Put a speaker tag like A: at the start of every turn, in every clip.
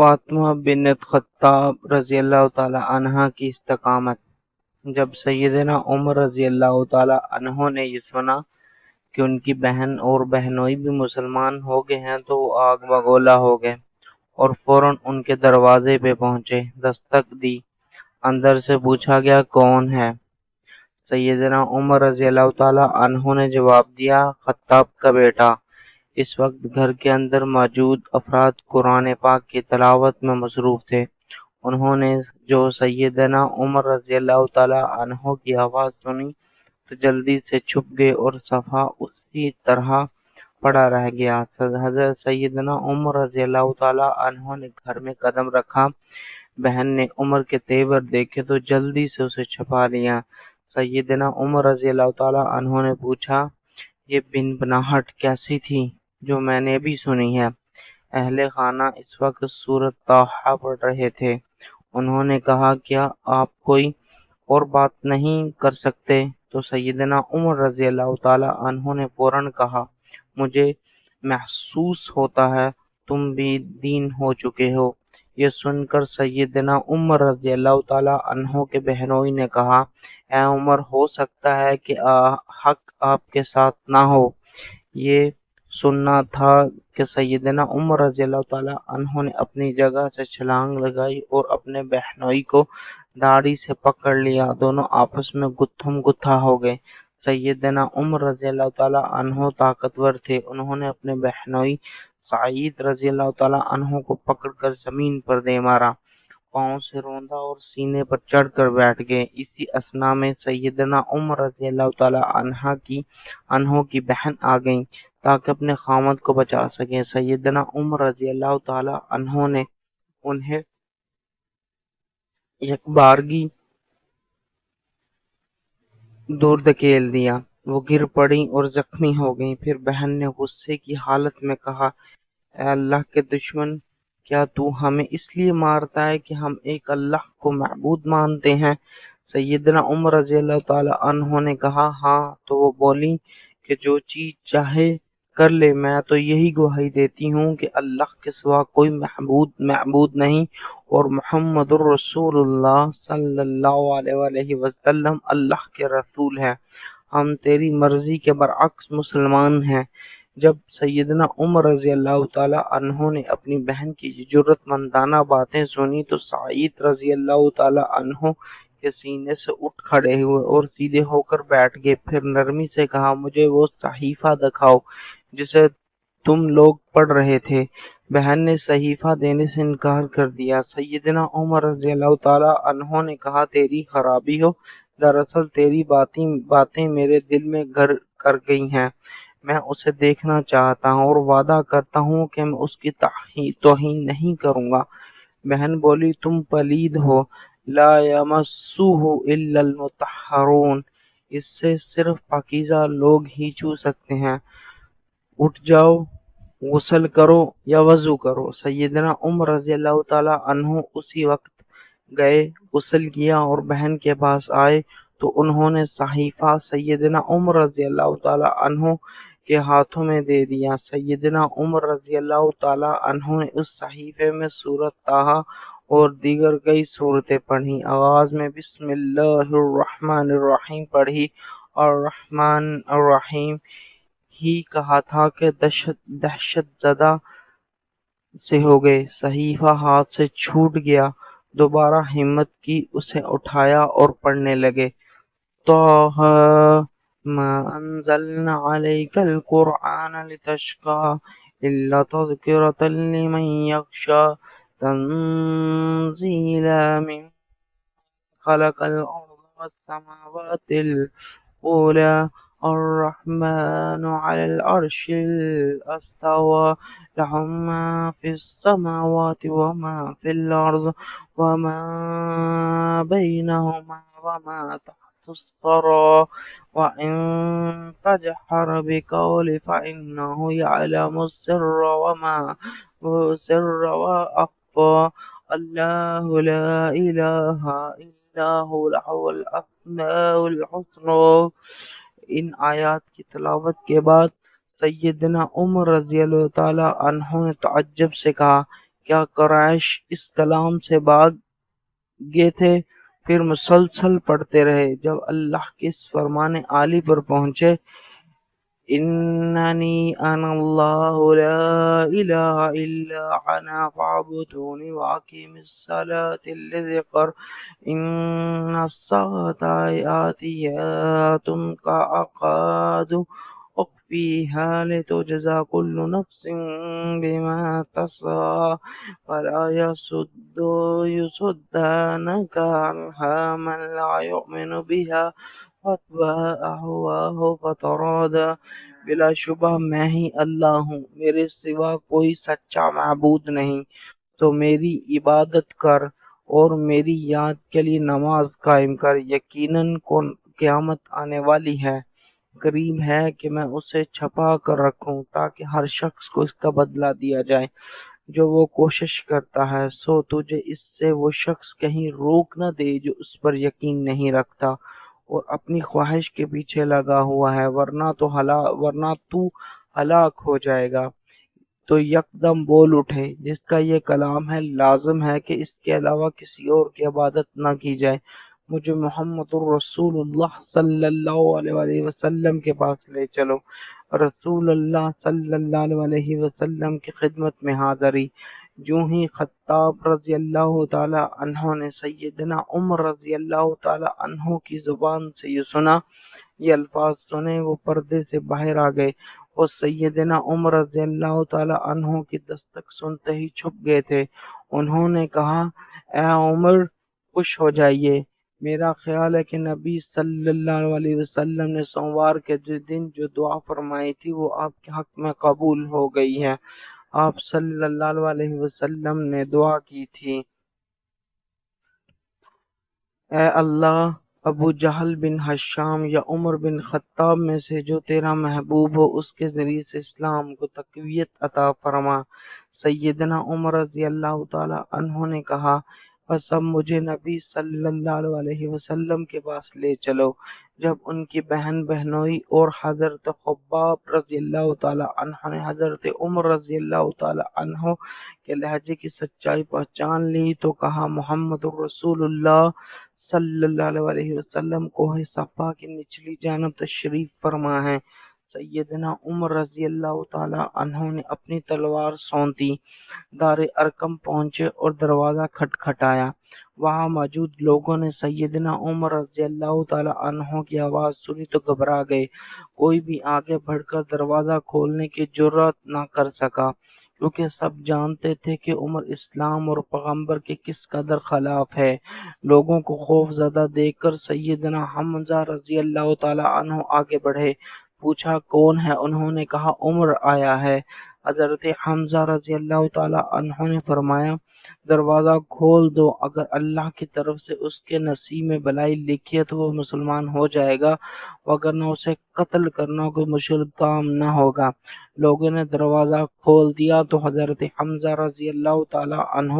A: فاطمہ بنت خطاب رضی اللہ تعالی عنہا کی استقامت۔ جب سیدنا عمر رضی اللہ تعالی عنہ نے یہ سنا کہ ان کی بہن اور بہنوئی بھی مسلمان ہو گئے ہیں تو وہ آگ بگولا ہو گئے اور فوراً ان کے دروازے پہ پہنچے، دستک دی۔ اندر سے پوچھا گیا کون ہے؟ سیدنا عمر رضی اللہ تعالی عنہ نے جواب دیا، خطاب کا بیٹا۔ اس وقت گھر کے اندر موجود افراد قرآن پاک کی تلاوت میں مصروف تھے۔ انہوں نے جو سیدنا عمر رضی اللہ تعالی عنہ کی آواز سنی تو جلدی سے چھپ گئے اور صفحہ اسی طرح پڑا رہ گیا۔ حضرت سیدنا عمر رضی اللہ تعالی عنہ نے گھر میں قدم رکھا، بہن نے عمر کے تیور دیکھے تو جلدی سے اسے چھپا لیا۔ سیدنا عمر رضی اللہ تعالی عنہ نے پوچھا، یہ بنبناہٹ کیسی تھی جو میں نے بھی سنی ہے؟ اہل خانہ اس وقت سورۃ طٰہٰ پڑھ رہے تھے۔ انہوں نے کہا، کیا آپ کوئی اور بات نہیں کر سکتے؟ تو سیدنا عمر رضی اللہ تعالی عنہ نے فوراً کہا، مجھے محسوس ہوتا ہے تم بھی دین ہو چکے ہو۔ یہ سن کر سیدنا عمر رضی اللہ تعالی عنہ کے بہنوئی نے کہا، اے عمر، ہو سکتا ہے کہ حق آپ کے ساتھ نہ ہو۔ یہ سننا تھا کہ سیدنا عمر رضی اللہ تعالی عنہ نے اپنی جگہ سے چھلانگ لگائی اور اپنے بہنوئی کو داڑھی سے پکڑ لیا، دونوں آپس میں گتھم گتھا ہو گئے۔ سیدنا عمر رضی اللہ تعالی عنہ طاقتور تھے، انہوں نے اپنے بہنوئی سعید رضی اللہ تعالی عنہ کو پکڑ کر زمین پر دے مارا، پاؤں سے روندا اور سینے پر چڑھ کر بیٹھ گئے۔ اسی اثنا میں سیدنا عمر رضی اللہ تعالی عنہ کی بہن آ گئیں تاکہ اپنے خامد کو بچا سکیں۔ سیدنا عمر رضی اللہ تعالی عنہ نے انہیں یک بارگی دور دھکیل دیا، وہ گر پڑیں اور زخمی ہو گئیں۔ پھر بہن نے غصے کی حالت میں کہا، اے اللہ کے دشمن، کیا تو ہمیں اس لیے مارتا ہے کہ ہم ایک اللہ کو معبود مانتے ہیں؟ سیدنا عمر رضی اللہ تعالی عنہ نے کہا، ہاں۔ تو وہ بولیں کہ جو چیز چاہے کر لے، میں تو یہی گواہی دیتی ہوں کہ اللہ کے سوا کوئی معبود نہیں اور محمد الرسول اللہ صلی اللہ علیہ وآلہ وسلم اللہ کے رسول ہیں۔ ہم تیری مرضی کے برعکس مسلمان ہیں۔ جب سیدنا عمر رضی اللہ تعالی عنہ نے اپنی بہن کی جرأت مندانہ باتیں سنی تو سعید رضی اللہ تعالی عنہ کے سینے سے اٹھ کھڑے ہوئے اور سیدھے ہو کر بیٹھ گئے۔ پھر نرمی سے کہا، مجھے وہ صحیفہ دکھاؤ جسے تم لوگ پڑھ رہے تھے۔ بہن نے صحیفہ دینے سے انکار کر دیا۔ سیدنا عمر رضی اللہ تعالی عنہ نے کہا، تیری خرابی ہو، دراصل تیری باتیں میرے دل میں گھر کر گئی ہیں۔ میں اسے دیکھنا چاہتا ہوں اور وعدہ کرتا ہوں کہ میں اس کی توہین نہیں کروں گا۔ بہن بولی، تم پلید ہو، لا یمسہ الا المطہرون، اس سے صرف پاکیزہ لوگ ہی چھو سکتے ہیں۔ اٹھ جاؤ، غسل کرو یا وضو کرو۔ سیدنا عمر رضی اللہ تعالی عنہ اسی وقت گئے، غسل کیا اور بہن کے پاس آئے تو انہوں نے صحیفہ سیدنا عمر رضی اللہ تعالی عنہ کے ہاتھوں میں دے دیا۔ سیدنا عمر رضی اللہ تعالی عنہ نے اس صحیفے میں سورۃ طٰہٰ اور دیگر کئی سورتیں پڑھی، آغاز میں بسم اللہ الرحمن الرحیم پڑھی اور الرحمن الرحیم ہی کہا تھا کہ دہشت زدہ سے ہو گئے، صحیفہ ہاتھ سے چھوٹ گیا۔ دوبارہ ہمت کی، اسے اٹھایا اور پڑھنے لگے، طٰہٰ ما انزلنا علیک القرآن لتشقى الا تذکرة لمن یخشى تنزیلا من خلق الارض والسماوات العلی الرحمن على العرش استوى له ما في السماوات وما في الأرض وما بينهما وما تحت الثرى وإن تجهر بقول فإنه يعلم السر وأخفى الله لا إله إلا هو له الأسماء الحسنى۔ ان آیات کی تلاوت کے بعد سیدنا عمر رضی اللہ تعالی عنہ نے تعجب سے کہا، کیا قریش اس کلام سے باز گئے تھے؟ پھر مسلسل پڑھتے رہے۔ جب اللہ کے اس فرمان عالی پر پہنچے، اننی انا اللہ لا الہ الا انا فاعبدونی واقیم الصلاة لذکر ان الساعة آتیات کاقاد اخفیها لتجزى كل نفس بما تسعى فلا يصدنك عنها من لا يؤمن بها واتبع اهواءه فتردى۔ بلا شبہ میں ہی اللہ ہوں، میرے سوا کوئی سچا معبود نہیں، تو میری عبادت کر اور میری یاد کے لیے نماز قائم کر۔ یقیناً قیامت آنے والی ہے، قریب ہے کہ میں اسے چھپا کر رکھوں تاکہ ہر شخص کو اس کا بدلہ دیا جائے جو وہ کوشش کرتا ہے۔ سو تجھے اس سے وہ شخص کہیں روک نہ دے جو اس پر یقین نہیں رکھتا اور اپنی خواہش کے پیچھے لگا ہوا ہے، ورنہ تو ہلاک ہو جائے گا۔ تو یکدم بول اٹھے، جس کا یہ کلام ہے، لازم ہے کہ اس کے علاوہ کسی اور کی عبادت نہ کی جائے۔ مجھے محمد الرسول اللہ صلی اللہ علیہ وآلہ وسلم کے پاس لے چلو۔ رسول اللہ صلی اللہ علیہ وسلم کی خدمت میں حاضری۔ جو ہی خطاب رضی اللہ تعالی عنہ نے سیدنا عمر رضی اللہ تعالی عنہ کی زبان سے یہ سنا، یہ الفاظ سنے، وہ پردے سے باہر آ گئے اور سیدنا عمر رضی اللہ تعالی عنہ کی دستک سنتے ہی چھپ گئے تھے۔ انہوں نے کہا، اے عمر، خوش ہو جائیے، میرا خیال ہے کہ نبی صلی اللہ علیہ وسلم نے سوموار کے دن جو دعا فرمائی تھی وہ آپ کے حق میں قبول ہو گئی ہے۔ آپ صلی اللہ علیہ وسلم نے دعا کی تھی، اے اللہ، ابو جہل بن ہشام یا عمر بن خطاب میں سے جو تیرا محبوب ہو اس کے ذریعے سے اسلام کو تقویت عطا فرما۔ سیدنا عمر رضی اللہ تعالی عنہ نے کہا، بس اب مجھے نبی صلی اللہ علیہ وسلم کے پاس لے چلو۔ جب ان کی بہن بہنوئی اور حضرت خباب رضی اللہ تعالی عنہ نے حضرت عمر رضی اللہ تعالی عنہ کے لہجے کی سچائی پہچان لی تو کہا، محمد الرسول اللہ صلی اللہ علیہ وسلم کوہ صفا کی نچلی جانب تشریف فرما ہے۔ سیدنا عمر رضی اللہ تعالی عنہ نے اپنی تلوار سونتی، دار ارقم پہنچے اور دروازہ کھٹکھٹایا۔ وہاں موجود لوگوں نے سیدنا عمر رضی اللہ تعالی عنہ کی آواز سنی تو گھبرا گئے۔ کوئی بھی آگے بڑھ کر دروازہ کھولنے کی جرأت نہ کر سکا، کیونکہ سب جانتے تھے کہ عمر اسلام اور پیغمبر کے کس قدر خلاف ہے۔ لوگوں کو خوف زدہ دیکھ کر سیدنا حمزہ رضی اللہ تعالی عنہ آگے بڑھے، پوچھا کون ہے؟ انہوں نے کہا عمر آیا ہے۔ حضرت حمزہ رضی اللہ تعالی عنہ نے فرمایا، دروازہ کھول دو، اگر اللہ کی طرف سے اس کے نصیب میں بلائی لکھی ہے تو وہ مسلمان ہو جائے گا، وگرنہ اسے قتل کرنا کوئی مشکل کام نہ ہوگا۔ لوگوں نے دروازہ کھول دیا تو حضرت حمزہ رضی اللہ تعالی عنہ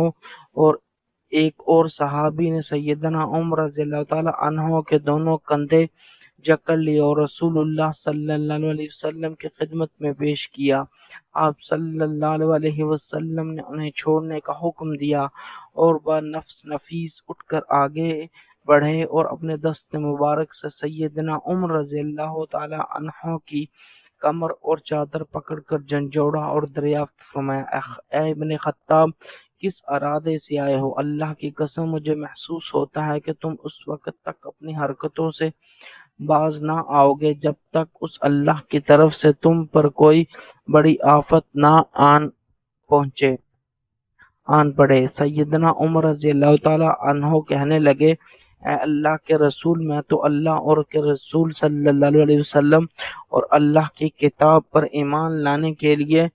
A: اور ایک اور صحابی نے سیدنا عمر رضی اللہ تعالی عنہ کے دونوں کندھے جکڑ لیے اور رسول اللہ صلی اللہ علیہ وسلم کی خدمت میں پیش کیا۔ آپ صلی اللہ علیہ وسلم نے انہیں چھوڑنے کا حکم دیا اور بنفس نفیس اٹھ کر آگے بڑھے اور اپنے دست مبارک سے سیدنا عمر رضی اللہ تعالی عنہ کی کمر اور چادر پکڑ کر جھنجھوڑا اور دریافت فرمایا، اے ابن خطاب، کس ارادے سے آئے ہو؟ اللہ کی قسم مجھے محسوس ہوتا ہے کہ تم اس وقت تک اپنی حرکتوں سے باز نہ آؤ گے جب تک اس اللہ کی طرف سے تم پر کوئی بڑی آفت نہ آن پڑے۔ سیدنا عمر رضی اللہ تعالی عنہ کہنے لگے، اے اللہ کے رسول، میں تو اللہ اور کے رسول صلی اللہ علیہ وسلم اور اللہ کی کتاب پر ایمان لانے کے لیے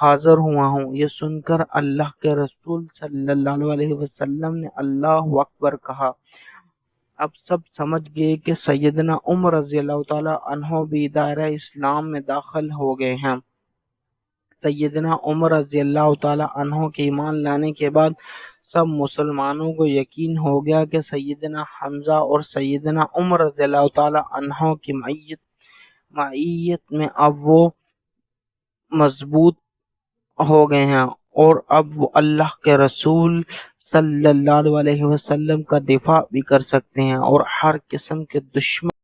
A: حاضر ہوا ہوں۔ یہ سن کر اللہ کے رسول صلی اللہ علیہ وسلم نے اللہ اکبر کہا۔ اب سب سمجھ گئے کہ سیدنا عمر رضی اللہ تعالی عنہ بھی دائرہ اسلام میں داخل ہو گئے ہیں۔ سیدنا عمر رضی اللہ تعالی عنہ کے ایمان لانے کے بعد سب مسلمانوں کو یقین ہو گیا کہ سیدنا حمزہ اور سیدنا عمر رضی اللہ تعالی عنہ کی معیت میں اب وہ مضبوط ہو گئے ہیں اور اب وہ اللہ کے رسول صلی اللہ علیہ وسلم کا دفاع بھی کر سکتے ہیں، اور ہر قسم کے دشمن